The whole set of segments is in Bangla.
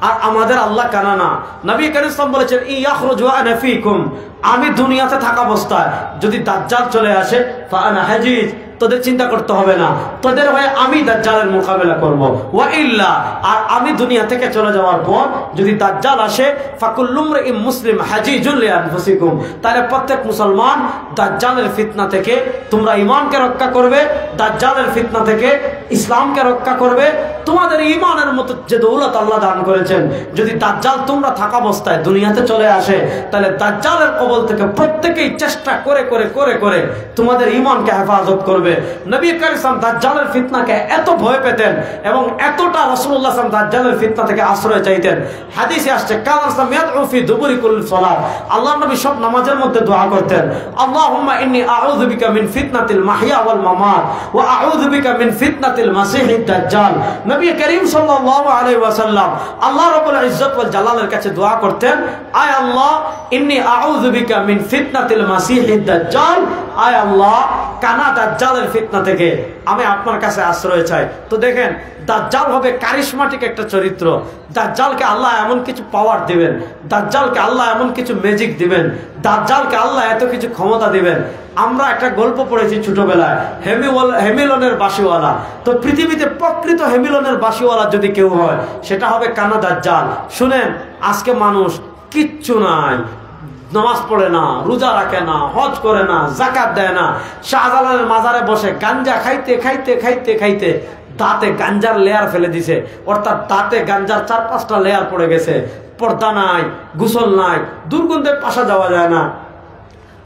আর আমাদের আল্লাহ কানা না। নবী করিম সাল্লাল্লাহু আলাইহি ওয়াসাল্লাম বলেছেন ইয়াখরুজু আনা ফীকুম, আমি দুনিয়াতে থাকা অবস্থায় যদি দাজ্জাল চলে আসে ফা আনা হাজিজ, তোদের চিন্তা করতে হবে না, তোদের হয়ে আমি দাজ্জালের মোকাবেলা করব। ওয়া ইল্লা, আর আমি দুনিয়া থেকে চলে যাওয়ার পর যদি দাজ্জাল আসে ফাকুল্লু মুরইম মুসলিম হাজিজুন লিআনফুসিকুম, তাহলে প্রত্যেক মুসলমান দাজ্জালের ফিতনা থেকে তোমরা ঈমানকে রক্ষা করবে, দাজ্জালের ফিতনা থেকে ইসলামকে রক্ষা করবে। তোমাদের ঈমানের মতো যে দৌলত আল্লাহ দান করেছেন, যদি দাজ্জাল তোমরা থাকা অবস্থায় দুনিয়াতে চলে আসে, তাহলে দাজ্জালের কবল থেকে প্রত্যেকেই চেষ্টা করে করে করে করে তোমাদের ঈমানকে হেফাজত করবে। নবী করিম সাল্লাল্লাহু আলাইহি ওয়াসাল্লাম দাজ্জালের ফিতনাকে এত ভয় পেতেন এবং এতটা রাসূলুল্লাহ সাল্লাল্লাহু আলাইহি ওয়াসাল্লাম দাজ্জালের ফিতনা থেকে আশ্রয় চাইতেন। হাদিসে আসছে কানা রাসূলুল্লাহ ইয়াদউ ফি দুবুরি কুল্লি সালাত, আল্লাহর নবী সব নামাজের মধ্যে দোয়া করতেন, আল্লাহুম্মা ইন্নী আউযু বিকা মিন ফিতনাতিল মাহইয়া ওয়াল মামাত ওয়া আউযু বিকা মিন ফিতনাতিল মাসিহিদ দাজ্জাল। নবী করিম সাল্লাল্লাহু আলাইহি ওয়াসাল্লাম আল্লাহ রাব্বুল ইজ্জত ওয়াল জালালের কাছে দোয়া করতেন, আয় আল্লাহ ইন্নী আউযু বিকা মিন ফিতনাতিল মাসিহিদ দাজ্জাল, আয় আল্লাহ কানা দাজ্জালের ফিতনা থেকে আমি আপনার কাছে আশ্রয় চাই। তো দেখেন দাজ্জাল হবে কারিশমাটিক একটা চরিত্র, দাজ্জালকে আল্লাহ এমন কিছু পাওয়ার দিবেন, দাজ্জালকে আল্লাহ এমন কিছু ম্যাজিক দিবেন, দাজ্জালকে আল্লাহ এত কিছু ক্ষমতা দিবেন। আমরা একটা গল্প পড়েছি ছোটবেলায়, হেমিলনের বাঁশিওয়ালা। তো পৃথিবীতে প্রকৃত হেমিলনের বাঁশিওয়ালা যদি কেউ হয় সেটা হবে কানা দাজ্জাল। শুনেন, আজকে মানুষ কিচ্ছু নাই, নামাজ পড়ে না, রোজা রাখে না, হজ করে না, যাকাত দেয় না, শাহজালালের মাজারে বসে গাঞ্জা খাইতে খাইতে খাইতে খাইতে দাঁতে গাঞ্জার লেয়ার ফেলে দিছে, অর্থাৎ দাঁতে গাঞ্জার 4-5টা লেয়ার পড়ে গেছে। পর্দা নাই, গোসল নাই, দুর্গন্ধে পাশা যাওয়া যায় না,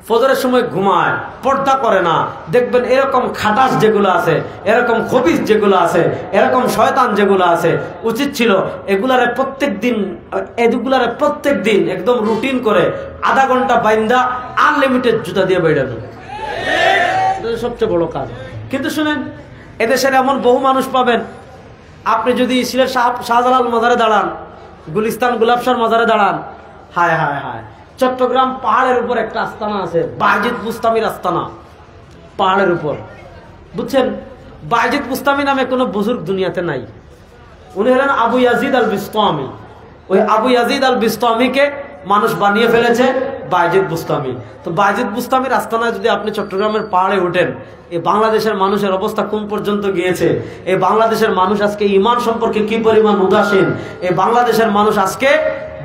ফজরের সময় ঘুমায়, পর্দা করে না। দেখবেন এরকম খাটাস যেগুলো আছে, এরকম খবিস যেগুলো আছে, এরকম শয়তান যেগুলো আছে, উচিত ছিল এগুলারে প্রত্যেক দিন একদম রুটিন করে আধা ঘন্টা বাইন্দা আনলিমিটেড জুতা দিয়ে বেড়ানো, সবচেয়ে বড় কাজ। কিন্তু শুনেন, এদেশের এমন বহু মানুষ পাবেন, আপনি যদি সিলেট শাহজালাল মাজারে দাঁড়ান, গুলিস্তান গুলাবশার মাজারে দাঁড়ান, হায় হায় হায়, চট্টগ্রাম পাহাড়ের উপর একটা আস্তানা আছে, বায়েজিদ বুস্তামির আস্তানা, পাহাড়ের উপর, বুঝছেন? বায়েজিদ বুস্তামি নামে কোনো বুজুর্গ দুনিয়াতে নাই। উনি হলেন আবু ইয়াজিদ আল বিস্তামি। ওই আবু ইয়াজিদ আল বিস্তামিকে মানুষ বানিয়ে ফেলেছে বায়েজিদ বুস্তামি। তো বায়েজিদ বুস্তামির আস্তানায় যদি আপনি চট্টগ্রামের পাহাড়ে ওঠেন, এই বাংলাদেশের মানুষের অবস্থা কোন পর্যন্ত গিয়েছে, এই বাংলাদেশের মানুষ আজকে ঈমান সম্পর্কে কি পরিমাণ উদাসীন, এই বাংলাদেশের মানুষ আজকে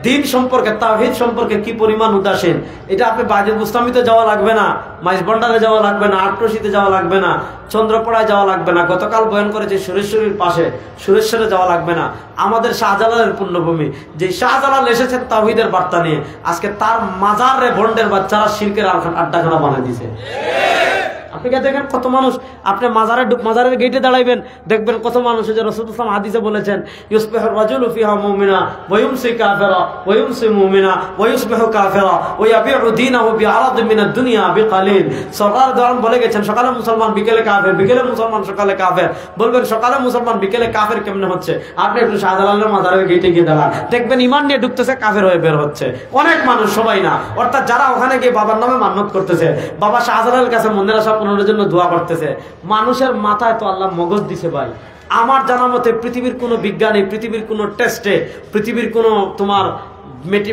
দিন সম্পর্কে, তাওহীদ সম্পর্কে কি পরিমাণ উদাসীন, এটা আপনি বায়েজিদ বুস্তামিতে যাওয়া লাগবে না, মাইজভান্ডারে যাওয়া লাগবে না, আটরশিতে যাওয়া লাগবে না, চন্দ্রপড়ায় যাওয়া লাগবে না, গতকাল বয়ান করেছে সুরেশ্বরীর পাশে, সুরেশ্বরে যাওয়া লাগবে না। আমাদের শাহজালালের পুণ্যভূমি, যে শাহজালাল এসেছেন তাওহীদের বার্তা নিয়ে, আজকে তার মাজারে ভন্ডের বাচ্চারা শিরকের আড্ডাখানা বানিয়ে দিয়েছে। আপনি দেখেন কত মানুষ, আপনি মাজারের গেটে দাঁড়াইবেন, দেখবেন কত মানুষ, যে রাসূলুল্লাহ সাল্লাল্লাহু আলাইহি ওয়াসাল্লাম হাদিসে বলেছেন, ইউসবিহু রাজুলু ফিহা মুমিনা ওয়া ইউমসি কাফিরা ওয়া ইউমসি মুমিনা ওয়া ইউসবিহু কাফিরা ওয়া ইয়াবিউ দীনাহু বিআরাদ মিনাদ দুনিয়া বিকালিল। সরকার দরম বলে গেছেন, সকালে মুসলমান বিকেলে কাফের, বিকেলে মুসলমান সকালে কাফের। বলবেন সকালে মুসলমান বিকেলে কাফের কেমনে হচ্ছে? আপনি একটু শাহজালালের মাজারের গেটে গিয়ে দাঁড়ান, দেখবেন ঈমান নিয়ে ঢুকতেছে, কাফের হয়ে বের হচ্ছে। অনেক মানুষ, সবাই না, অর্থাৎ যারা ওখানে গিয়ে বাবার নামে মান্নত করতেছে, বাবা শাহজালালের কাছে মনের আশা পূরণের জন্য দোয়া করতেছে, মানুষের মাথায় তো আল্লাহ মগজ দিছে ভাই। আমার জানা মতে পৃথিবীর কোনো বিজ্ঞানী, পৃথিবীর কোনো টেস্টে, পৃথিবীর কোনো তোমার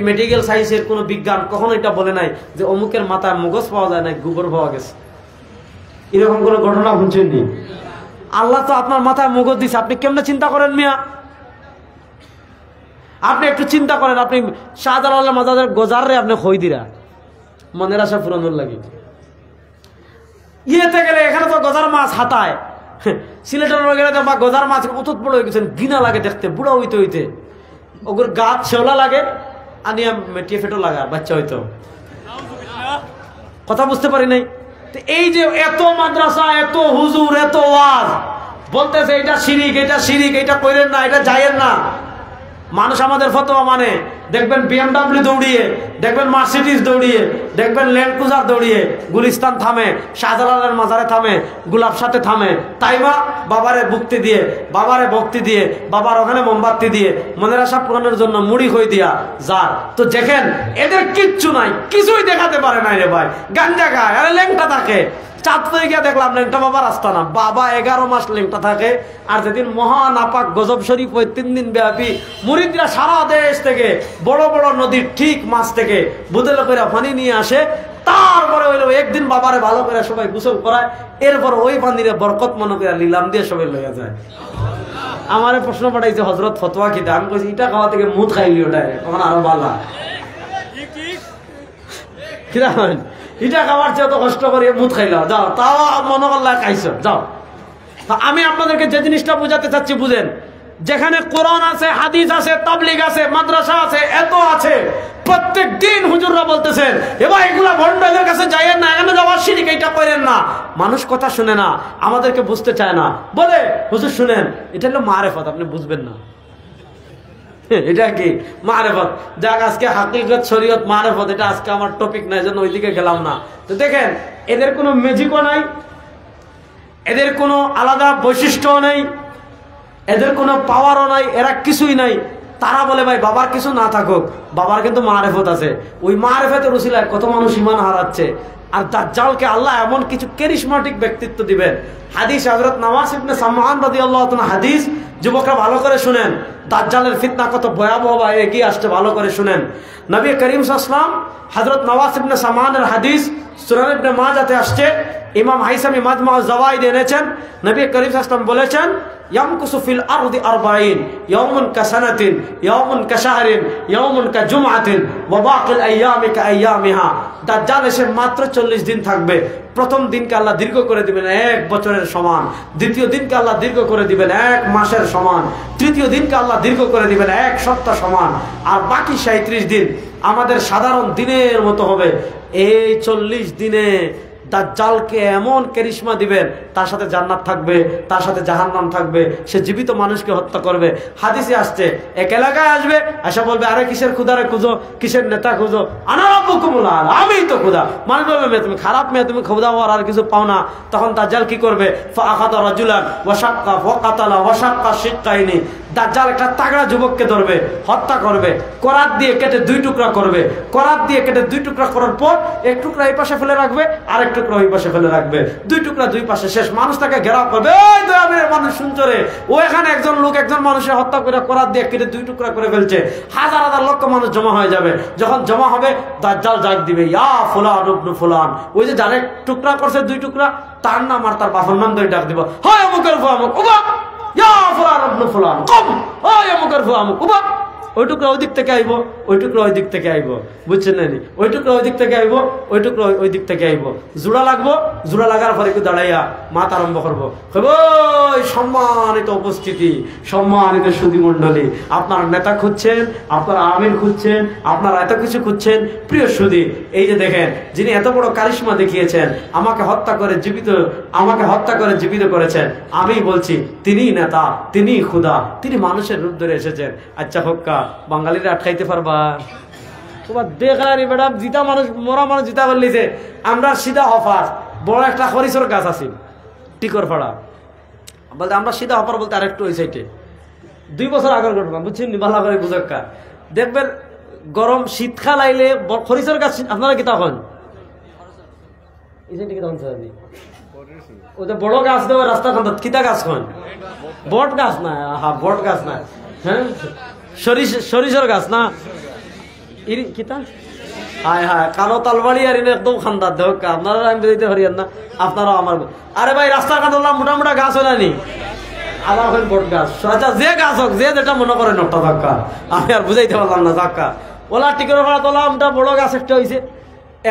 মেডিকেল সায়েন্সের কোনো বিজ্ঞান কখনো এটা বলে নাই যে অমুকের মাথায় মগজ পাওয়া যায় না, গোবর পাওয়া গেছে। এরকম কোনো ঘটনা শুনছেননি? আল্লাহ তো আপনার মাথায় মগজ দিছে, আপনি কেমনে চিন্তা করেন মিয়া? আপনি একটু চিন্তা করেন, আপনি শাহজালালের মাজারের গজারে আপনি খই দিরা মনের আশা পূরণের লাগে। ইয়েতে গেলে এখানে তো গজার মাছ হাতায়, সিলেটের গেলে বা গজার মাছ অত বড় হয়ে গেছেন, ঘৃণা লাগে দেখতে, বুড়া হইতে হইতে, ওগুর গাছ শেওলা লাগে, আনিয়া মেটিয়ে ফেটো লাগা বাচ্চা হইতো। কথা বুঝতে পারি নাই? এই যে এত মাদ্রাসা, এত হুজুর, এত ওয়াজ বলতেছে এটা শিরিক, এটা শিরিক, এটা কইরেন না, এটা যাইয়েন না। মানুষ আমাদের ফতোয়া মানে, দেখবেন BMW দৌড়িয়ে, দেখবেন মার্সিডিজ দৌড়িয়ে, দেখবেন ল্যান্ড ক্রুজার দৌড়িয়ে গুলিস্তান থামে, শাহজালালের মাজারে থামে, গুলাবশাতে থামে, তাইবা বাবারে ভক্তি দিয়ে, বাবারে ভক্তি দিয়ে, বাবার ওখানে মোমবাতি দিয়ে, মনের আশা পূরণের জন্য মুড়ি খই দিয়া যা। তো দেখেন এদের কিচ্ছু নাই, কিছুই দেখাতে পারে নাই রে ভাই। গাঞ্জা খায়, আরে ল্যাংটা থাকে, চাঁদপুরে গিয়ে দেখলাম লেংটা বাবার রাস্তা না, বাবা 11 মাস লেংটা থাকে। আর যেদিন মহান আপাক গজব শরীফ ওই 3 দিন ব্যাপী মুরিদরা সারা দেশ থেকে বড় বড় নদীর ঠিক মাছ থেকে বুদল করে পানি নিয়ে আসে। তারপরে হইলো একদিন বাবারে ভালো করে সবাই গোসল করায়, এরপর ওই পানিরে বরকত মনে করে লিলাম দিয়ে সবাই লইয়া যায়। আমারে প্রশ্ন পাঠাইছে হজরত ফতোয়া কি দাম কইছি এটা খাওয়া থেকে মুদ খাইলি ওটাই তখন আরো ভালো কিরকম এটা খাওয়ার চেয়ে তো কষ্ট করে মুদ খাইল যাও, তাও মনে করলা খাইছ যাও। আমি আপনাদেরকে যে জিনিসটা বুঝাতে চাচ্ছি বুঝেন, যেখানে কোরআন আছে, হাদিস আছে, তাবলিগ আছে, মাদ্রাসা আছে, এত আছে, প্রত্যেক দিন হুজুররা বলতেছেন এবার এগুলা ভণ্ডদের কাছে যাইয়েন না, এখানে যাওয়ার শিরিক এইটা করেন না। মানুষ কথা শুনে না, আমাদেরকে বুঝতে চায় না, বলে হুজুর শুনেন এটা হলো মারেফত, আপনি বুঝবেন না। এটা কি মারেফত? যাক আজকে হাকিকত শরীয়ত মারেফত এটা আজকে আমার টপিক নাই, জন্য ওইদিকে গেলাম না। তো দেখেন এদের কোনো ম্যাজিকও নাই, এদের কোনো আলাদা বৈশিষ্ট্যও নেই, এদের কোনো পাওয়ারও নাই, এরা কিছুই নাই। তারা বলে ভাই বাবার কিছু না থাকুক, বাবার কিন্তু মারেফত আছে। ওই মারেফতের উসিলায় কত মানুষ ঈমান হারাচ্ছে। আর দাজ্জালকে আল্লাহ এমন কিছু ক্যারিশমাটিক ব্যক্তিত্ব দিবেন। হাদিস হযরত নওয়াস ইবনে সামআন রাদিয়াল্লাহু তাআলা হাদিস, যুবকরা ভালো করে শুনেন, দাজ্জালের ফিতনা কত ভয়াবহ এগিয়ে আসছে, ভালো করে শুনেন। নবী করিম সাল্লাল্লাহু আলাইহি ওয়াসাল্লাম হযরত নওয়াস ইবনে সামআনের হাদিস সুনান ইবনে মাজাতে আসছে, ইমাম হাইসামি মাজমা জাওয়াইদ এনেছেন। নবী করিম সাল্লাল্লাহু আলাইহি ওয়াসাল্লাম বলেছেন ইয়ামকুসু ফিল আরদি 40 ইয়াওমুন কাসানাতিন ইয়াওমুন কাশাহরিন ইয়াওমুন কাজুমআতিন ওয়া বাকিল আইয়ামি কাআইয়ামিহা। দাজ্জাল এসে মাত্র 40 দিন থাকবে। প্রথম দিনকে আল্লাহ দীর্ঘ করে দিবেন 1 বছরের সমান, দ্বিতীয় দিনকে আল্লাহ দীর্ঘ করে দিবেন 1 মাসের সমান, তৃতীয় দিনকে আল্লাহ দীর্ঘ করে দিবেন 1 সপ্তাহ সমান, আর বাকি 37 দিন আমাদের সাধারণ দিনের মতো হবে। এই 40 দিনে দাজ্জালকে এমন ক্যারিশমা দিবেন, তার সাথে জান্নাত থাকবে, তার সাথে জাহান্নাম থাকবে, সে জীবিত মানুষকে হত্যা করবে। হাদিসে আসছে এক এলাকায় আসবে, আশা বলবে আরে কিসের খুদারে খুঁজো, কিসের নেতা খুঁজো, আনা রাব্বুকুমুল আ'লা, আমিই তো খুদা। মানুষ বলবে মেয়ে তুমি খারাপ, মেয়ে তুমি খুদা হওয়ার আর কিছু পাও না। তখন দাজ্জাল কি করবে? ফাআখাযা রাজুলান ওয়া শাক্কা ওয়া কাতালা ওয়া শাক্কা শিক্কাইনি। দাজ্জাল একটা তাগড়া যুবককে ধরবে, হত্যা করবে, করাত দিয়ে কেটে 2 টুকরা করবে। করাত দিয়ে কেটে 2 টুকরা করার পর 1 টুকরা এই পাশে ফেলে রাখবে, আরেক টুকরা ওই পাশে ফেলে রাখবে। 2 টুকরা 2 পাশে শেষ। মানুষ তাকে ঘেরাও করবে, এই দয়ামের মানুষ শুনছো রে, ও এখানে একজন লোক একজন মানুষের হত্যা করে করাত দিয়ে কেটে 2 টুকরা করে ফেলছে। হাজার হাজার লক্ষ মানুষ জমা হয়ে যাবে। যখন জমা হবে দাজ্জাল ডাক দিবে, ইয়া ফুলান ইবনে ফুলান। ওই যে যারে টুকরা করছে 2 টুকরা, তার নাম আর তার বাবার নাম ধরে ডাক দিব, হয় অমুকের ফুয়া অমুক, ওবা ইয়া ফুলান ইবনে ফুলান, কম হয় অমুকের ফুয়া অমুক, ওবা। ওই টুকরা ওই দিক থেকে আইব, ওই টুকরা ওই দিক থেকে আইব, বুঝছেন না? ওই টুকরা ওই দিক থেকে আইব, ওই টুকরা ওই দিক থেকে আইব। জোড়া লাগবো, জোড়া লাগার পরে একটু দাঁড়াইয়া মাত আরম্ভ করবো, সম্মানিত উপস্থিতি, সম্মানিত সুধী মন্ডলী, আপনার নেতা খুঁজছেন, আপনার আমির খুঁজছেন, আপনারা এত কিছু খুঁজছেন। প্রিয় সুধী, এই যে দেখেন, যিনি এত বড় কারিশমা দেখিয়েছেন, আমাকে হত্যা করে জীবিত করেছেন, আমি বলছি তিনিই নেতা, তিনিই খুদা, তিনি মানুষের রূপ ধরে এসেছেন। আচ্ছা হক্কা, বাঙালিরা আটকাইতে পারবা? তোমার দেখারি ম্যাডাম জিতা মানুষ, মরা মানুষ জিতা করলিছে। আমরা সিধা অফার, বড় একটা খরিচর গাছ আছে টিকর ফাড়া, বলতে আমরা সিধা অফার বলতে আরেকটু ওই সাইডে 2 বছর আগের ঘটনা, বুঝছেন? ভালো করে বুঝক্কা দেখবেন, গরম শীতকাল আইলে খরিচর গাছ আপনারা কি তখন এই সাইডে কি তখন ওদের বড় গাছ দেবে রাস্তা খান, কিতা গাছ খন? বট গাছ না, হ্যাঁ বট গাছ না, হ্যাঁ সরিষার গাছ না, কিতা হায় হায় কালো তালবাড়ি আর একদম খান্দার দেখ। আপনারা আমি বেরোতে পারিয়েন না, আপনারাও আমার। আরে ভাই রাস্তার কাছে মোটা মোটা গাছ হয় না, আবার এখন বট গাছ। আচ্ছা যে গাছ হোক, যে যেটা মনে করেন ওটা ধাক্কা, আমি আর বুঝাইতে পারলাম না ধাক্কা। ওলা টিকের ভাড়া তোলা ওটা বড় গাছ একটা হয়েছে।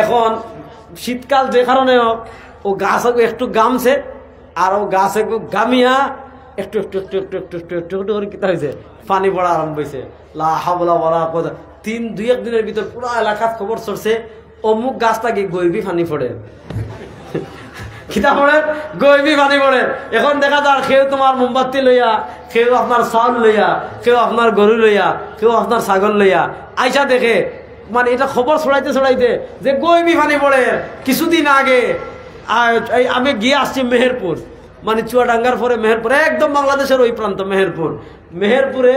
এখন শীতকাল যে কারণে হোক, ও গাছ একটু গামছে, আর ও গাছ একটু গামিয়া একটু একটু একটু একটু একটু একটু একটু একটু করে কিতা হয়েছে, পানি পড়া আরম্ভ হয়েছে। লাহাবলা বলা 2-1 দিনের ভিতর পুরো এলাকার খবর চলছে, অমুক গাছটা কি গইবি পানি পড়ে, খিতা পড়ে গইবি পানি পড়ে। এখন দেখা যায় কেউ তোমার মোমবাতি লইয়া, কেউ আপনার চাউল লইয়া, কেউ আপনার গরু লইয়া, কেউ আপনার ছাগল লইয়া আইসা দেখে, মানে এটা খবর ছড়াইতে যে গইবি পানি পড়ে। কিছুদিন আগে আমি গিয়ে আসছি মেহেরপুর, মানে চুয়াডাঙ্গার পরে মেহেরপুর, একদম বাংলাদেশের ওই প্রান্ত মেহেরপুরে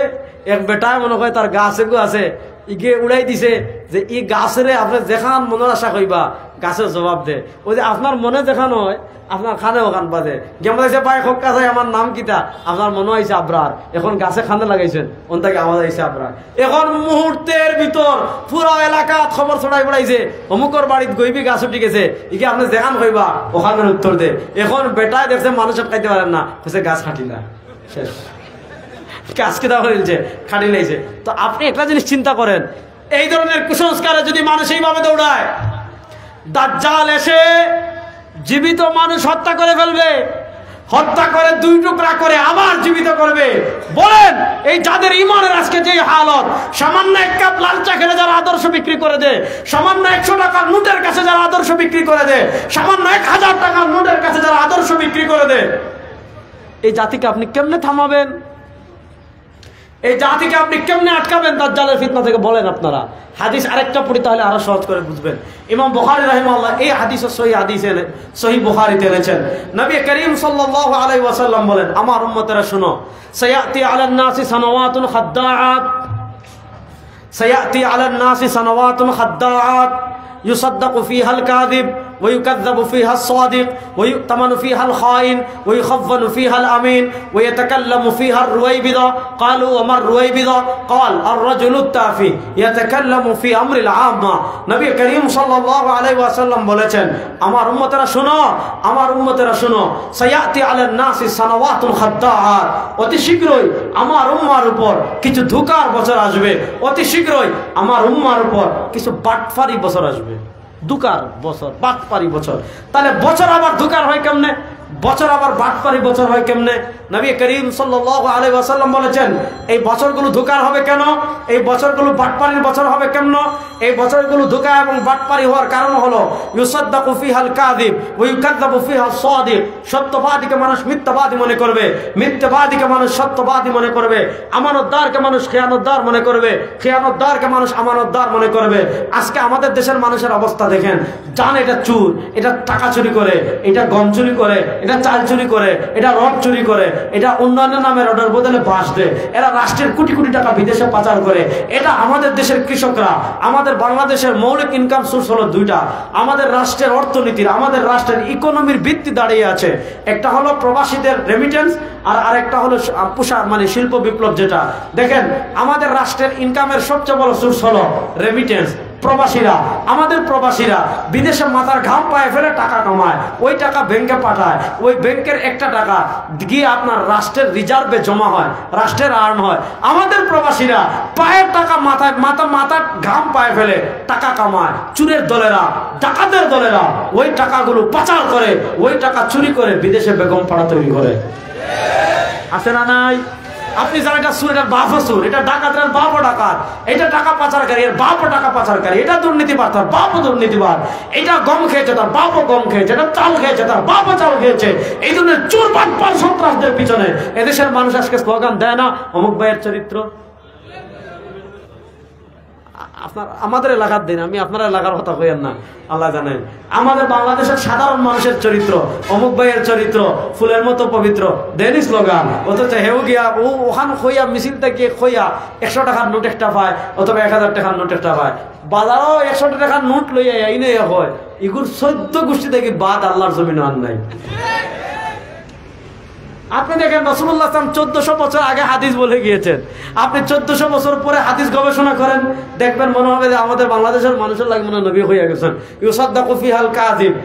এক বেটায় মনে হয় তার গাছ এগু আছে, ইগে উড়াই দিছে যে ই গাছেরে আপনি যেখান মনের আশা কইবা গাছের জবাব দে। ওই যে আপনার মনে দেখানো হয় আপনার খানে ওখান বাজে যেমন আছে ভাই হোক কাছে আমার নাম কিতা, আপনার মনে হয়েছে আবরার, এখন গাছে খানে লাগাইছেন ওন থেকে আওয়াজ আইছে আবরার। এখন মুহূর্তের ভিতর পুরো এলাকা খবর ছড়াই পড়াইছে অমুকর বাড়িত গইবি গাছ উঠি গেছে, ইকে আপনি দেখান কইবা ওখানের উত্তর দে। এখন বেটায় দেখছে মানুষ খাইতে পারেন না, হচ্ছে গাছ খাটি না, শেষ গাছ কিতা হয়েছে খাটি লাইছে। তো আপনি একটা জিনিস চিন্তা করেন, এই ধরনের কুসংস্কারে যদি মানুষ এইভাবে দৌড়ায়, দাজ্জাল এসে জীবিত মানুষ হত্যা করে ফেলবে, হত্যা করে দুই টুকরা করে আবার জীবিত করবে। বলেন এই যাদের ইমানের আজকে যে হালত, সামান্য এক কাপ লাল চা খেলে যারা আদর্শ বিক্রি করে দেয়, সামান্য 100 টাকার নোটের কাছে যারা আদর্শ বিক্রি করে দেয়, সামান্য 1000 টাকার নোটের কাছে যারা আদর্শ বিক্রি করে দেয়, এই জাতিকে আপনি কেমনে থামাবেন? এই জাতিকে আপনি কেমনে আটকাবেন দাজ্জালের ফিতনা থেকে? বলেন আপনারা। হাদিস আরেকটা পড়ি তাহলে আরো সহজ করে বুঝবেন। ইমাম বুখারী রাহিমাহুল্লাহ এই হাদিসও সহিহ বুখারীতে এনেছেন। নবী করিম সাল্লাল্লাহু আলাইহি ওয়াসাল্লাম বলেন, আমার উম্মতেরা শুনো, সায়াতি আলান নাসি সানাওয়াতুন খাদ্দাআত, সায়াতি আলান নাসি সানাওয়াতুন খাদ্দাআত يصدق فيها الكاذب ويكذب فيها الصادق ويؤتمن فيها الخائن ويخون فيها الأمين ويتكلم فيها الرويبضة. قالوا وما الرويبضة؟ قال الرجل التافه يتكلم في أمر العامة. নবী করিম সাল্লাল্লাহু আলাইহি ওয়াসাল্লাম বলেছেন, আমার উম্মতেরা শুনো, আমার উম্মতেরা শুনো, সায়াতি আলান নাসি সানাওয়াতুন খাদ্দাআত, অতি শীঘ্রই আমার উম্মার উপর কিছু ধোঁকার বছর আসবে, অতি শীঘ্রই আমার উম্মার উপর কিছু বাটফারি বছর আসবে। ধোঁকার বছর, বাটপারি বছর। তাহলে বছর আবার ধোঁকার হয় কেমনে? বছর আবার বাটপারি বছর হয় কেমনে? নবী করিম সাল্লাল্লাহু আলাইহি ওয়াসাল্লাম বলেছেন, এই বছরগুলো ধোঁকার হবে কেন? এই বছরগুলো বাটপারির বছর হবে কেমন? এই বছরগুলো ধোঁকা এবং বাটপারি হওয়ার কারণ হলো ইউসাদ্দাকু ফিহাল কাযিব ওয়া ইউকাযযাবু ফিহাস সাদিক। সত্যবাদীকে মানুষ মিথ্যাবাদী মনে করবে, মিথ্যাবাদীকে মানুষ সত্যবাদী মনে করবে, আমানতদারকে মানুষ খেয়ানতদার মনে করবে, খেয়ানতদারকে মানুষ আমানতদার মনে করবে। আজকে আমাদের দেশের মানুষের অবস্থা দেখেন, জান এটা চুর, এটা টাকা চুরি করে, এটা গম চুরি করে, এটা চাল চুরি করে, এটা রড চুরি করে, এটা উন্নয়নের নামে রডের বদলে বাঁশ দেয়, এরা রাষ্ট্রের কোটি কোটি টাকা বিদেশে পাচার করে। এটা আমাদের দেশের কৃষকরা, আমাদের বাংলাদেশের মৌলিক ইনকাম সোর্স হলো দুইটা। আমাদের রাষ্ট্রের অর্থনীতির, আমাদের রাষ্ট্রের ইকোনমির ভিত্তি দাঁড়িয়ে আছে, একটা হলো প্রবাসীদের রেমিটেন্স আর আরেকটা হলো মানে শিল্প বিপ্লব। যেটা দেখেন আমাদের রাষ্ট্রের ইনকামের সবচেয়ে বড় সোর্স হলো রেমিটেন্স, প্রবাসীরা। আমাদের প্রবাসীরা বিদেশে মাথার ঘাম পায়ে ফেলে টাকা কামায়, ওই টাকা ব্যাংকে পাঠায়, ওই ব্যাংকের একটা টাকা গিয়ে আপনার রাষ্ট্রের রিজার্ভে জমা হয়, রাষ্ট্রের আর্ন হয়। আমাদের প্রবাসীরা পায়ের টাকা মাথার ঘাম পায়ে ফেলে টাকা কামায়, চুরের দলেরা, ডাকাতের দলেরা ওই টাকাগুলো পাচার করে, ওই টাকা চুরি করে বিদেশে বেগম পাড়া তৈরি করে। আছে না নাই? আপনি জানেন এটা সুর, এটার বাপও সুর, এটা ডাকাতের বাপও ডাকাত, এটা টাকা পাচারকারী, এর বাপও টাকা পাচারকারী, এটা দুর্নীতিবাদ, তার বাপও দুর্নীতিবাদ, এটা গম খেয়েছে, তার বাপও গম খেয়েছে, এটা চাল খেয়েছে, তার বাপও চাল খেয়েছে। এই ধরনের চোর বাটপার সন্ত্রাসদের পিছনে এদেশের মানুষ আজকে স্লোগান দেয় না, অমুক ভাইয়ের চরিত্র। আপনার আমাদের এলাকার দিন, আমি আপনার এলাকার কথা কইেন না, আল্লাহ জানেন। আমাদের বাংলাদেশের সাধারণ মানুষের চরিত্র, অমুক ভাইয়ের চরিত্র ফুলের মতো পবিত্র, দেনি স্লোগান। অথচ হেউ গিয়া ও ওখান খইয়া মিছিল থেকে খইয়া 100 টাকার নোট একটা পায় অথবা 1000 টাকার নোট একটা পায়। বাজারও 100 টাকার নোট লইয়া আইনে হয়, এগুলো 14 গোষ্ঠী থেকে বাদ আল্লাহর জমিন আন নাই। আপনি দেখেন রাসূলুল্লাহ সাল্লাল্লাহু আলাইহি ওয়াসাল্লাম 1400 বছর আগে হাদিস বলে গিয়েছেন, আপনি 1400 বছর পরে হাদিস গবেষণা করেন, দেখবেন মনে হবে যে আমাদের বাংলাদেশের মানুষের লাগে মনে নবী হয়ে গেছেন। ইউসাদ্দাকু ফিহাল কাযিব,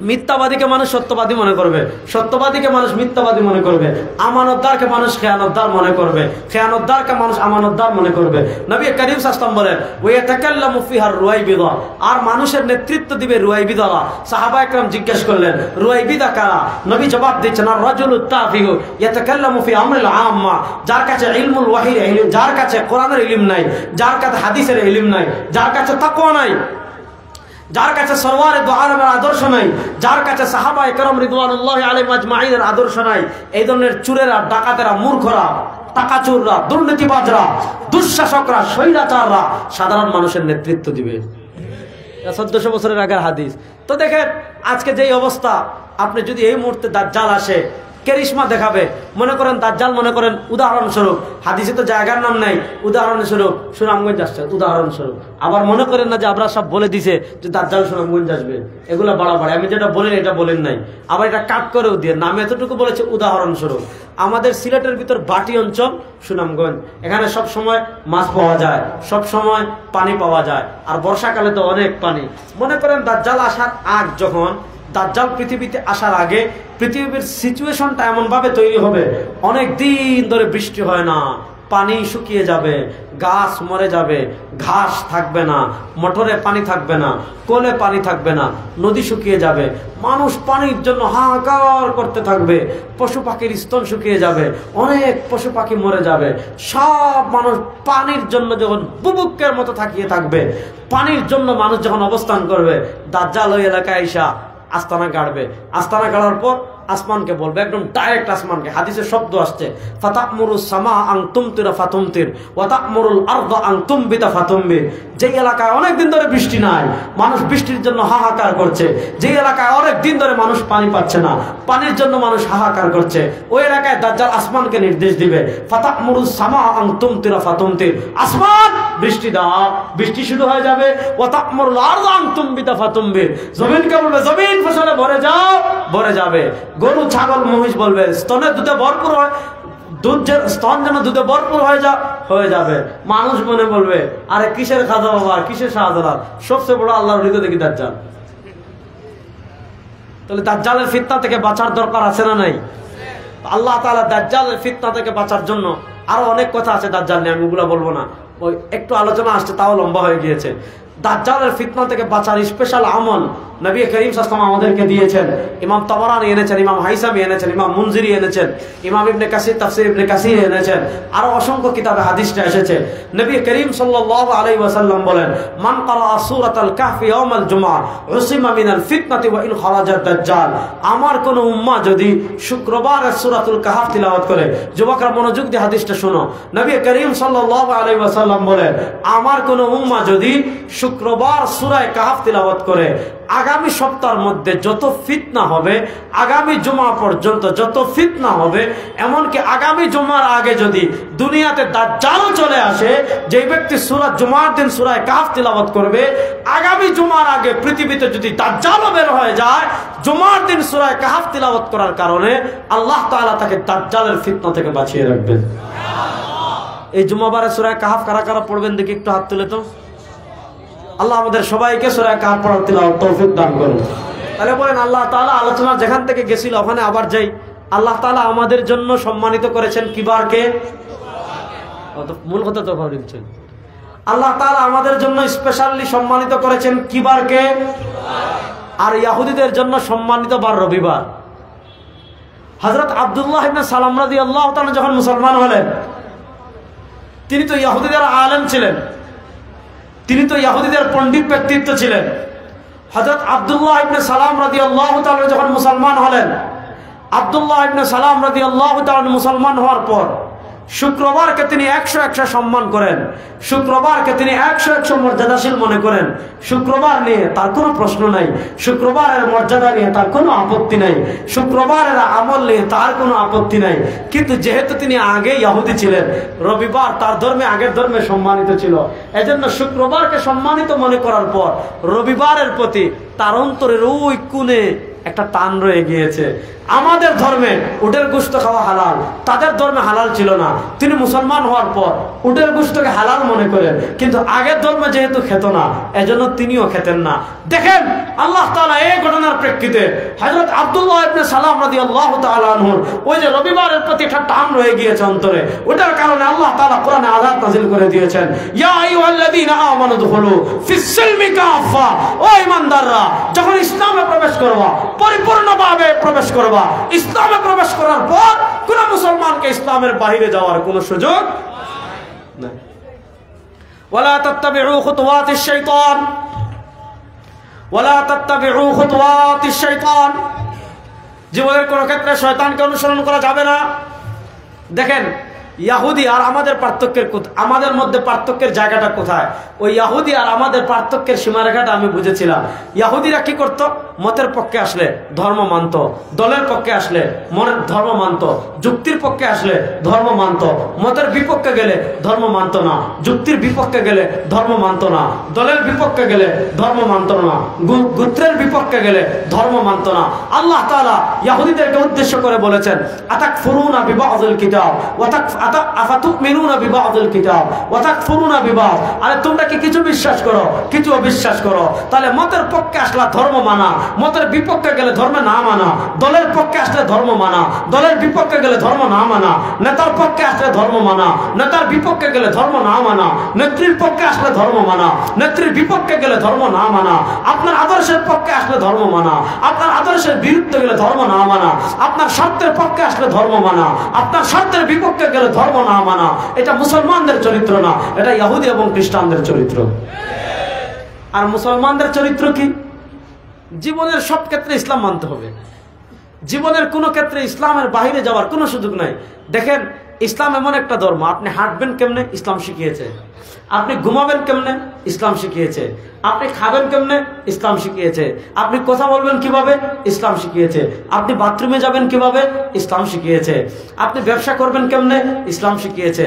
মিথ্যাবাদীকে মানুষ সত্যবাদী মনে করবে, সত্যবাদীকে মানুষ মিথ্যাবাদী মনে করবে, আমানতদারকে মানুষ খেয়ানতদার মনে করবে, খেয়ানতদারকে মানুষ আমানতদার মনে করবে। নবী করিম সাল্লাল্লাহু আলাইহি ওয়াসাল্লাম বলেন ওয়ায়াতাকাল্লামু ফিহার রুয়াইবিদা, আর মানুষের নেতৃত্ব দিবে রুয়াইবিদারা। সাহাবায়ে কেরাম জিজ্ঞেস করলেন রুয়াইবিদা কারা? নবী জবাব দিচ্ছেন আর রাজুলুত তাফিহু ইয়াতাকাল্লামু ফি আমরিল আম্মা, যার কাছে ইলমুল ওয়াহির, যার কাছে কোরআনের ইলম নাই, যার কাছে হাদিসের ইলম নাই, যার কাছে তাকওয়া নাই, যার কাছে সরওয়ারে দু আলমের আদর্শ নাই, যার কাছে সাহাবায়ে কেরাম রিদওয়ানুল্লাহি আলাইহিম আজমাইনের আদর্শ নাই, এই ধরনের চুরেরা, ডাকাতেরা, মূর্খরা, টাকাচোররা, দুর্নীতিবাজরা, দুঃশাসকরা, স্বৈরাচাররা সাধারণ মানুষের নেতৃত্ব দিবে। 1400 বছরের আগের হাদিস। তো দেখেন আজকে যেই অবস্থা, আপনি যদি এই মুহূর্তে দাজ্জাল আসে, কেরিশমা দেখাবে। মনে করেন দাজ্জাল, মনে করেন উদাহরণস্বরূপ, হাদিসে তো জায়গার নাম নাই, উদাহরণস্বরূপ সুনামগঞ্জ আসছে উদাহরণস্বরূপ। আবার মনে করেন না যে আমরা সব বলে দিছে যে দাজ্জাল সুনামগঞ্জ আসবে, এগুলো বাড়াবাড়ি। আমি যেটা বলেন এটা বলেন নাই, আবার এটা কাট করেও দিয়ে নাম এতটুকু বলেছে উদাহরণস্বরূপ। আমাদের সিলেটের ভিতর বাটি অঞ্চল সুনামগঞ্জ, এখানে সব সময় মাছ পাওয়া যায়, সব সময় পানি পাওয়া যায়, আর বর্ষাকালে তো অনেক পানি। মনে করেন দাজ্জাল আসার আগ, যখন দাজ্জাল পৃথিবীতে আসার আগে পৃথিবীর সিচুয়েশনটা এমন ভাবে তৈরি হবে, অনেক দিন ধরে বৃষ্টি হয় না, পানি শুকিয়ে যাবে, গাছ মরে যাবে, ঘাস থাকবে না, মোটরে পানি থাকবে না, কোলে পানি থাকবে না, নদী শুকিয়ে যাবে, মানুষ পানির জন্য হাহাকার করতে থাকবে, পশু পাখির স্তন শুকিয়ে যাবে, অনেক পশু পাখি মরে যাবে, সব মানুষ পানির জন্য যখন বুবুক্কের মতো থাকিয়ে থাকবে, পানির জন্য মানুষ যখন অবস্থান করবে, দাজ্জাল ওই এলাকায় আইসা আস্তানা গাড়বে। আস্তানা গাড়ার পর আসমানকে বলবে, একদম ডাইরেক্ট আসমানকে, হাদিসের শব্দ আসছে, ফাতামুরুস সামা আন তুমতিরা ফাতুমতির ওয়া তা'মুরুল আরদা আন তুমবিতা ফাতুমবির। যে এলাকায় অনেক দিন ধরে বৃষ্টি নাই, মানুষ বৃষ্টির জন্য হাহাকার করছে, যে এলাকায় অনেক দিন ধরে মানুষ পানি পাচ্ছে না, পানির জন্য মানুষ হাহাকার করছে, ওই এলাকায় দাজ্জাল আসমানকে নির্দেশ দিবে, ফাতামুরুস সামা আন তুমতিরা ফাতুমতির, আসমান বৃষ্টি দাও, বৃষ্টি শুরু হয়ে যাবে, ওয়া তা'মুরুল আরদা আন তুমবিতা ফাতুমবির, জমিনকে বলবে জমিন ফসলে ভরে যাও, ভরে যাবে। গরু ছাগল মহিষ বলবে স্তনে দুধে ভরপুর হয়, স্তন যেন দুধে ভরপুর হয়ে যাবে। মানুষ মনে বলবে আরে কিসের খাজা বাবা, কিসের শাহজালাল, সবচেয়ে বড় আল্লাহর হৃদয় দেখি দাজ্জাল। তাহলে দাজ্জালের ফিতনা থেকে বাঁচার দরকার আছে না নাই? আল্লাহ তাআলা দাজ্জালের ফিতনা থেকে বাঁচার জন্য আরো অনেক কথা আছে দাজ্জাল নিয়ে, আমি ওগুলো বলবো না, ওই একটু আলোচনা আসছে তাও লম্বা হয়ে গিয়েছে। দাজ্জালের ফিতনা থেকে বাঁচার স্পেশাল আমল নবী করিম সাল্লাল্লাহু আলাইহি ওয়াসাল্লাম আমাদেরকে দিয়েছেন। ইমাম তাবারানী এনেছেন, ইমাম হাইসামি এনেছেন, ইমাম মুনজিরি এনেছেন, ইমাম ইবনে কাসির তাফসীর ইবনে কাসির এনেছেন, আরো অসংখ্য কিতাবে হাদিসটা এসেছে। নবী করিম সাল্লাল্লাহু আলাইহি ওয়াসাল্লাম বলেন, মান ক্বারা সূরাতাল কাহফি ইয়াউমাল জুমআ উসিমা মিনাল ফিতনাতি ওয়া ইন খারাজা দাজ্জাল। আমার কোন উম্মাহ যদি শুক্রবার সূরাতুল কাহফ তিলাওয়াত করে, যুবকরা মনোযোগ দিয়ে হাদিসটা শোনো, নবী করিম সাল্লাল্লাহু আলাইহি ওয়াসাল্লাম বলেন, আমার কোন উম্মাহ যদি শুক্রবার সূরা কাহফ তিলাওয়াত করে, আগামী সপ্তাহের মধ্যে যত ফিতনা হবে, আগামী জুমা পর্যন্ত যত ফিতনা হবে, এমনকি আগামী জুমার আগে যদি দুনিয়াতে দাজ্জালও চলে আসে, যে ব্যক্তি সূরা জুমার দিন সূরা কাহফ তিলাওয়াত করবে, আগামী জুমার আগে পৃথিবীতে যদি দাজ্জালও বের হয়ে যায়, জুমার দিন সূরা কাহফ তিলাওয়াত করার কারণে আল্লাহ তাআলা তাকে দাজ্জালের ফিতনা থেকে বাঁচিয়ে রাখবেন। এই জুমাবারে সূরা কাহফ কারা কারা পড়বেন দেখি একটু হাত তুলে তো। আল্লাহ আমাদের সবাইকে সূরা কাহফ পড়ার তিলাওয়াত তৌফিক দান করুন। তাহলে বলেন আল্লাহ তাআলা আলোচনা যেখান থেকে গেছিল ওখানে আবার যাই। আল্লাহ তাআলা আমাদের জন্য সম্মানিত করেছেন কিবারকে, মূল কথা তো বলছেন, আল্লাহ তাআলা আমাদের জন্য স্পেশালি সম্মানিত করেছেন কিবারকে, আর ইহুদিদের জন্য সম্মানিত বার রবিবার। হযরত আব্দুল্লাহ ইবনে সালাম রাদিয়াল্লাহু তাআলা যখন মুসলমান হলেন, তিনি তো ইহুদিদের আলেম ছিলেন, তিনি তো ইহুদিদের পণ্ডিত ব্যক্তিত্ব ছিলেন। হযরত আব্দুল্লাহ ইবনে সালাম রাদিয়াল্লাহু তাআলা যখন মুসলমান হলেন, আব্দুল্লাহ ইবনে সালাম রাদিয়াল্লাহু তাআলা মুসলমান হওয়ার পর শুক্রবারকে তিনি 100 সম্মান করেন, শুক্রবারকে তিনি 100 মর্যাদাশীল মনে করেন। শুক্রবার নিয়ে তার কোনো প্রশ্ন নাই, শুক্রবারের মর্যাদা নিয়ে তার কোনো আপত্তি নাই, শুক্রবারের আমল নিয়ে তার কোনো আপত্তি নাই। কিন্তু যেহেতু তিনি আগে ইহুদি ছিলেন, রবিবার তার ধর্মে আগের ধর্মে সম্মানিত ছিল, এজন্য শুক্রবারকে সম্মানিত মনে করার পর রবিবারের প্রতি তার অন্তরের ওই কোণে একটা টান রয়ে গিয়েছে। আমাদের ধর্মে উটের গোশত খাওয়া হালাল, তাদের ধর্মে হালাল ছিল না। তিনি মুসলমান হওয়ার পর উটের গোশতকে হালাল মনে করেন, কিন্তু আগের ধর্মে যেহেতু খেত না, এজন্য তিনিও খেতেন না। দেখেন আল্লাহ তাআলা এই ঘটনার প্রেক্ষিতে হযরত আব্দুল্লাহ ইবনে সালাম রাদিয়াল্লাহু তাআলা আনহুর ওই যে রবিবারের প্রতি একটা টান রয়ে গিয়েছে অন্তরে, ওটার কারণে আল্লাহ তাআলা কোরআনে আয়াত নাযিল করে দিয়েছেন, ইয়া আইয়ুহাল্লাযীনা আমানু দুখুলু ফিস-সিলমি কাফা। ও ঈমানদাররা, যখন ইসলামে প্রবেশ করবা, পরিপূর্ণভাবে প্রবেশ করবা, ইসলামে প্রবেশ করার পর কোন মুসলমানকে ইসলামের বাইরে যাওয়ার কোন সুযোগ নাই। ওয়ালা তাত্তাবিউ খুতুওয়াতিশ শাইতান, ওয়ালা তাত্তাবিউ খুতুওয়াতিশ শাইতান, জীবনের কোন ক্ষেত্রে শয়তানকে অনুসরণ করা যাবে না। দেখেন ইয়াহুদি আর আমাদের আমাদের মধ্যে পার্থক্যের জায়গাটা কোথায়? ওই ইয়াহুদি আর আমাদের পার্থক্যের সীমারেখাটা আমি বুঝেছিলাম। ইয়াহুদিরা কি করত? মতের পক্ষে আসলে ধর্ম মানত, দলের পক্ষে আসলে ধর্ম মানত, যুক্তির পক্ষে আসলে ধর্ম মানত, মতের বিপক্ষে গেলে ধর্ম মানত না, যুক্তির বিপক্ষে গেলে ধর্ম মানত না, দলের বিপক্ষে গেলে ধর্ম মানত না, গোত্রের বিপক্ষে গেলে ধর্ম মানত না। আল্লাহ তাআলা ইয়াহুদিদেরকে উদ্দেশ্য করে বলেছেন, আতাকফুরুনা বিবাযিল কিতাব আফাতুমিনুনা বিবাযিল কিতাব ওয়া তাকফুরুনা বিবায। আরে তোমরা কি কিছু বিশ্বাস করো, কিছু অবিশ্বাস করো? তাহলে মতের পক্ষে আসলে ধর্ম মানা, মতের বিপক্ষে গেলে ধর্ম না মানা, দলের পক্ষে আসলে ধর্ম মানা, দলের বিপক্ষে গেলে ধর্ম না মানা, নেতার পক্ষে আসলে ধর্ম মানা, নেতার বিপক্ষে গেলে ধর্ম না মানা, নেত্রীর পক্ষে আসলে ধর্ম মানা, নেত্রীর বিপক্ষে গেলে ধর্ম না মানা, আপনার আদর্শের পক্ষে আসলে ধর্ম মানা, আপনার আদর্শের বিরুদ্ধে গেলে ধর্ম না মানা, আপনার স্বার্থের পক্ষে আসলে ধর্ম মানা, আপনার স্বার্থের বিপক্ষে গেলে ধর্ম না মানা। এটা মুসলমানদের চরিত্র না, এটা ইহুদি এবং খ্রিস্টানদের চরিত্র। আর মুসলমানদের চরিত্র কি? জীবনের সব ক্ষেত্রে ইসলাম মানতে হবে। জীবনের কোনো ক্ষেত্রে ইসলামের বাইরে যাওয়ার কোনো সুযোগ নাই। দেখেন, ইসলাম এমন একটা ধর্ম, আপনি হাঁটবেন কেমনে ইসলাম শিখিয়েছে, আপনি ঘুমাবেন কেমনে ইসলাম শিখিয়েছে, আপনি খাবেন কেমনে ইসলাম শিখিয়েছে, আপনি কথা বলবেন কিভাবে ইসলাম শিখিয়েছে, আপনি বাথরুমে যাবেন কিভাবে ইসলাম শিখিয়েছে, আপনি ব্যবসা করবেন কেমনে ইসলাম শিখিয়েছে,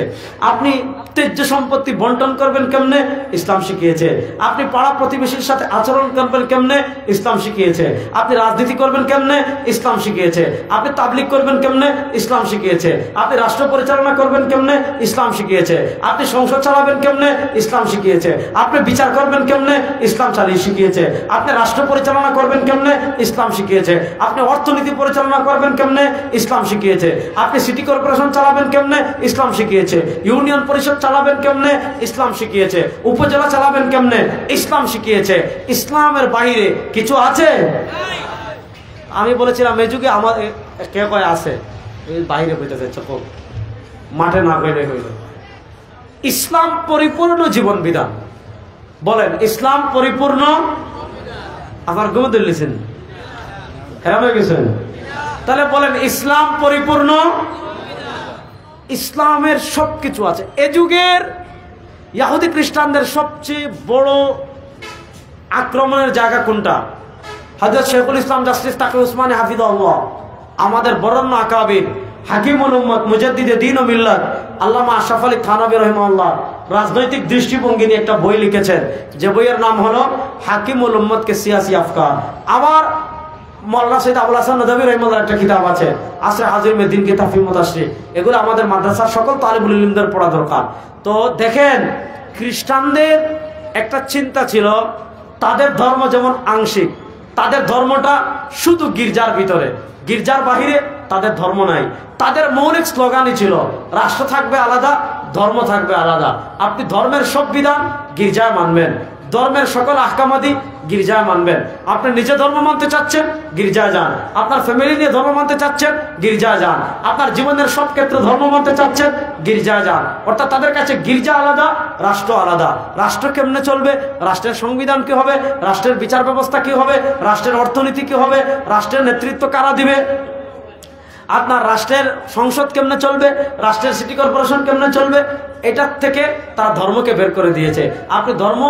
আপনি তেজ্য সম্পত্তি বন্টন করবেন কেমনে ইসলাম শিখিয়েছে, আপনি পাড়া প্রতিবেশীর সাথে আচরণ করবেন কেমনে ইসলাম শিখিয়েছে, আপনি রাজনীতি করবেন কেমনে ইসলাম শিখিয়েছে, আপনি তাবলীগ করবেন কেমনে ইসলাম শিখিয়েছে, আপনি রাষ্ট্র পরিচালনা করবেন কেমনে ইসলাম শিখিয়েছে, আপনি সংসদ চালাবেন কেমনে ইসলাম শিখিয়েছে, আপনি বিচার করবেন কেমনে ইসলাম চালিয়ে শিখিয়েছে, আপনি রাষ্ট্র পরিচালনা করবেন কেমনে ইসলাম শিখিয়েছে, আপনি অর্থনীতি পরিচালনা করবেন কেমনে ইসলাম শিখিয়েছে, আপনি সিটি কর্পোরেশন চালাবেন কেমনে ইসলাম শিখিয়েছে, ইউনিয়ন পরিষদ চালাবেন কেমনে ইসলাম শিখিয়েছে, উপজেলা চালাবেন কেমনে ইসলাম শিখিয়েছে। ইসলামের বাইরে কিছু আছে? আমি বলেছিলাম এই যুগে আমার কে কয় আছে বাইরে বইতেছে, চোখ মাঠে না বেড়ে হইল। ইসলাম পরিপূর্ণ জীবন বিধান। বলেন ইসলাম পরিপূর্ণ। আমার ঘুমে লিখেছেন, হ্যাঁ হয়ে গেছেন? তাহলে বলেন ইসলাম পরিপূর্ণ। ইসলামের সবকিছু আছে। এ যুগের ইহুদি খ্রিস্টানদের সবচেয়ে বড় আক্রমণের জায়গা কোনটা? হযরত শেখুল ইসলাম জাস্টিস তাকি উসমানী হাফিজাহুল্লাহ, আমাদের বরেণ্য আকাবির হাকিমুল উম্মত মুজাদ্দিদে দ্বীন ও মিল্লাত আল্লামা আশরাফ আলী থানভী রাহিমাহুল্লাহ রাজনৈতিক দৃষ্টিভঙ্গি নিয়ে একটা বই লিখেছেন, যে বইয়ের নাম হলো হাকিমুল উম্মত কে সিয়াসি আফকার। আবার মাওলানা সৈয়দ আবুল হাসান নদভী রাহিমাহুল্লাহ একটা কিতাব আছে আসরে হাজির মে দ্বীন কে তাফহিম ও তাশরীহ। এগুলো আমাদের মাদ্রাসার সকল তালিবুল ইলমদের পড়া দরকার। তো দেখেন, খ্রিস্টানদের একটা চিন্তা ছিল, তাদের ধর্ম যেমন আংশিক, তাদের ধর্মটা শুধু গির্জার ভিতরে, গির্জার বাহিরে তাদের ধর্ম নাই। তাদের মৌলিক স্লোগানই ছিল রাষ্ট্র থাকবে আলাদা, ধর্ম থাকবে আলাদা। আপনি ধর্মের সব বিধান গির্জায় মানবেন, ধর্মের সকল আহকামাদি গির্জায় মানবেন। আপনি নিজে ধর্ম মানতে চাচ্ছেন গির্জায় যান, আপনার ফ্যামিলি নিয়ে ধর্ম মানতে চাচ্ছেন গির্জায় যান, আপনার জীবনের সব ক্ষেত্রে ধর্ম মানতে চাচ্ছেন গির্জায় যান। অর্থাৎ তাদের কাছে গির্জা আলাদা, রাষ্ট্র আলাদা। রাষ্ট্র কেমনে চলবে, রাষ্ট্রের সংবিধান কি হবে, রাষ্ট্রের বিচার ব্যবস্থা কি হবে, রাষ্ট্রের অর্থনীতি কি হবে, রাষ্ট্রের নেতৃত্ব কারা দিবে, আপনার রাষ্ট্রের সংসদ কেমনে চলবে, রাষ্ট্রের সিটি কর্পোরেশন কেমনে চলবে, এটার থেকে তারা ধর্মকে বের করে দিয়েছে। আপনি ধর্ম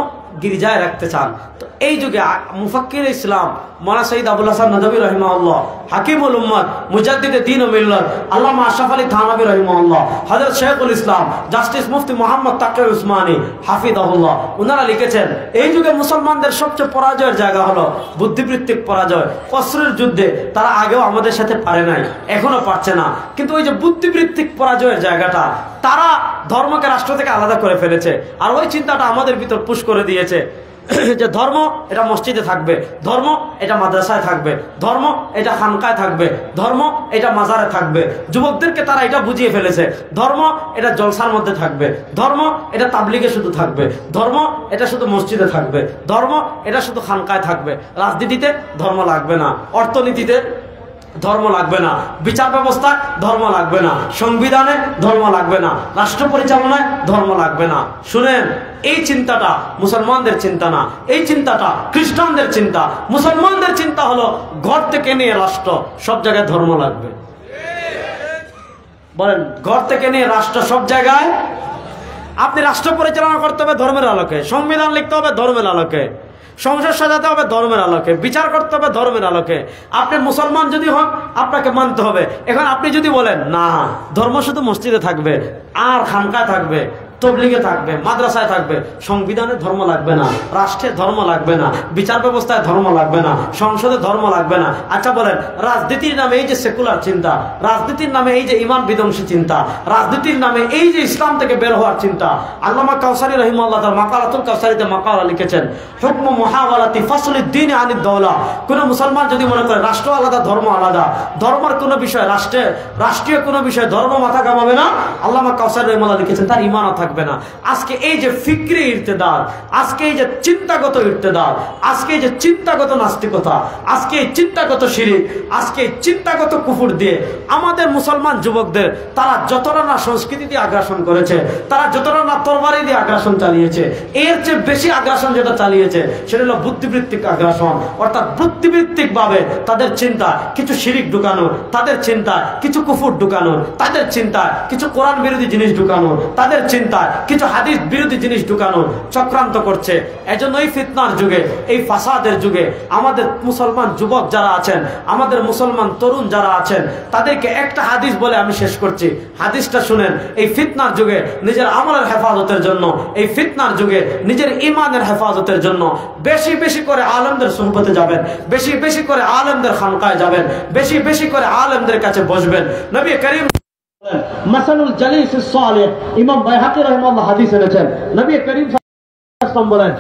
গির্জায় রাখতে চান। তো এই যুগে মুফাক্কির ইসলাম মাওলানা সৈয়দ আবুল হাসান নদভী রাহিমাহুল্লাহ, হাকিমুল উম্মত মুজাদ্দিদে দ্বীন ও মিল্লাত আল্লামা আশরাফ আলী থানভী রাহিমাহুল্লাহ, হযরত শেখুল ইসলাম জাস্টিস মুফতি মুহাম্মদ তাকি উসমানী হাফিজাহুল্লাহ, ওনারা লিখেছেন এই যুগে মুসলমানদের সবচেয়ে পরাজয়ের জায়গা হলো বুদ্ধিবৃত্তিক পরাজয়। অস্ত্রের যুদ্ধে তারা আগেও আমাদের সাথে পারে নাই, এখনো পারছে না, কিন্তু ওই যে বুদ্ধিবৃত্তিক পরাজয়ের জায়গাটা, তারা ধর্মকে রাষ্ট্র থেকে আলাদা করে ফেলেছে। আর ওই চিন্তাটা আমাদের ভিতর পুশ করে দিয়েছে যে ধর্ম এটা মসজিদে থাকবে, ধর্ম এটা মাদ্রাসায় থাকবে, ধর্ম এটা খানকায় থাকবে, ধর্ম এটা মাজারে থাকবে। যুবকদেরকে তারা এটা বুঝিয়ে ফেলেছে, ধর্ম এটা জলসার মধ্যে থাকবে, ধর্ম এটা তাবলিগে শুধু থাকবে, ধর্ম এটা শুধু মসজিদে থাকবে, ধর্ম এটা শুধু খানকায় থাকবে। রাজনীতিতে ধর্ম লাগবে না, অর্থনীতিতে ধর্ম লাগবে না, বিচার ব্যবস্থায় ধর্ম লাগবে না, সংবিধানে ধর্ম লাগবে না, রাষ্ট্র পরিচালনায় ধর্ম লাগবে না। শুনেন, এই চিন্তাটা মুসলমানদের চিন্তা না, এই চিন্তাটা খ্রিস্টানদের চিন্তা। মুসলমানদের চিন্তা হলো ঘর থেকে নিয়ে রাষ্ট্র, সব জায়গায় ধর্ম লাগবে। বলেন ঘর থেকে নিয়ে রাষ্ট্র সব জায়গায়। আপনি রাষ্ট্র পরিচালনা করতে হবে ধর্মের আলোকে, সংবিধান লিখতে হবে ধর্মের আলোকে, সংসদ সাজাতে হবে ধর্মের আলোকে, বিচার করতে হবে ধর্মের আলোকে। আপনি মুসলমান যদি হন আপনাকে মানতে হবে। এখন আপনি যদি বলেন না ধর্ম শুধু মসজিদে থাকবে আর খানকায় থাকবে, তবলিগে থাকবে, মাদ্রাসায় থাকবে, সংবিধানে ধর্ম লাগবে না, রাষ্ট্রে ধর্ম লাগবে না, বিচার ব্যবস্থায় ধর্ম লাগবে না, সংসদে ধর্ম লাগবে না। আচ্ছা বলেন রাজনীতির নামে এই যে সেকুলার চিন্তা, রাজনীতির নামে এই যে ইমান বিধ্বংসী চিন্তা, রাজনীতির নামে এই যে ইসলাম থেকে বের হওয়ার চিন্তা। আল্লামা কাউসারী রাহিমাহুল্লাহ তার মাকালাতুল কাউসারীতে মাকালা লিখেছেন হুকমু মুহাওয়ালাতি ফাসলিদ দ্বীন আনিদ দাওলা। কোন মুসলমান যদি মনে করে রাষ্ট্র আলাদা ধর্ম আলাদা, ধর্মের কোনো বিষয় রাষ্ট্রীয় কোনো বিষয় ধর্ম মাথা কামাবে না, আল্লামা কাউসারী রাহিমাহুল্লাহ লিখেছেন তার ঈমান থাকবে না। আজকে এই যে ফিকরি ইরতেদাদ, আজকে এই যে চিন্তাগত ইরতেদাদ, আজকে এই যে চিন্তাগত নাস্তিকতা, আজকে এই চিন্তাগত শিরক, আজকে এই চিন্তাগত কুফর দিয়ে আমাদের মুসলমান যুবকদের তারা যতটা না সংস্কৃতি দিয়ে আগ্রাসন করেছে, তারা যতটা না তরবারি দিয়ে আগ্রাসন চালিয়েছে, এর চেয়ে বেশি আগ্রাসন যেটা চালিয়েছে সেটা হলো বুদ্ধিবৃত্তিক আগ্রাসন। অর্থাৎ বুদ্ধিবৃত্তিক ভাবে তাদের চিন্তা কিছু শিরক ঢুকানো, তাদের চিন্তা কিছু কুফর ঢুকানো, তাদের চিন্তা কিছু কোরআন বিরোধী জিনিস ঢুকানো, তাদের চিন্তা কিছু হাদিস বিরোধী জিনিস ঢুকানোর চক্রান্ত করছে। এজন্য এই ফিতনার যুগে, এই ফাসাদের যুগে আমাদের মুসলমান যুবক যারা আছেন, আমাদের মুসলমান তরুণ যারা আছেন, তাদেরকে একটা হাদিস বলে আমি শেষ করছি। হাদিসটা শুনেন। এই ফিতনার যুগে নিজের আমলের হেফাজতের জন্য, এই ফিতনার যুগে নিজের ঈমানের হেফাজতের জন্য বেশি বেশি করে আলেমদের সুহবতে যাবেন, বেশি বেশি করে আলেমদের খানকায় যাবেন, বেশি বেশি করে আলেমদের কাছে বসবেন। নবী করিম মাসালুল জালিস সালেহ, ইমাম বাইহাকি রাহিমাহুল্লাহ হাদিস এনেছেন। নবী করিম সাল্লাল্লাহু আলাইহি ওয়াসাল্লাম বলেন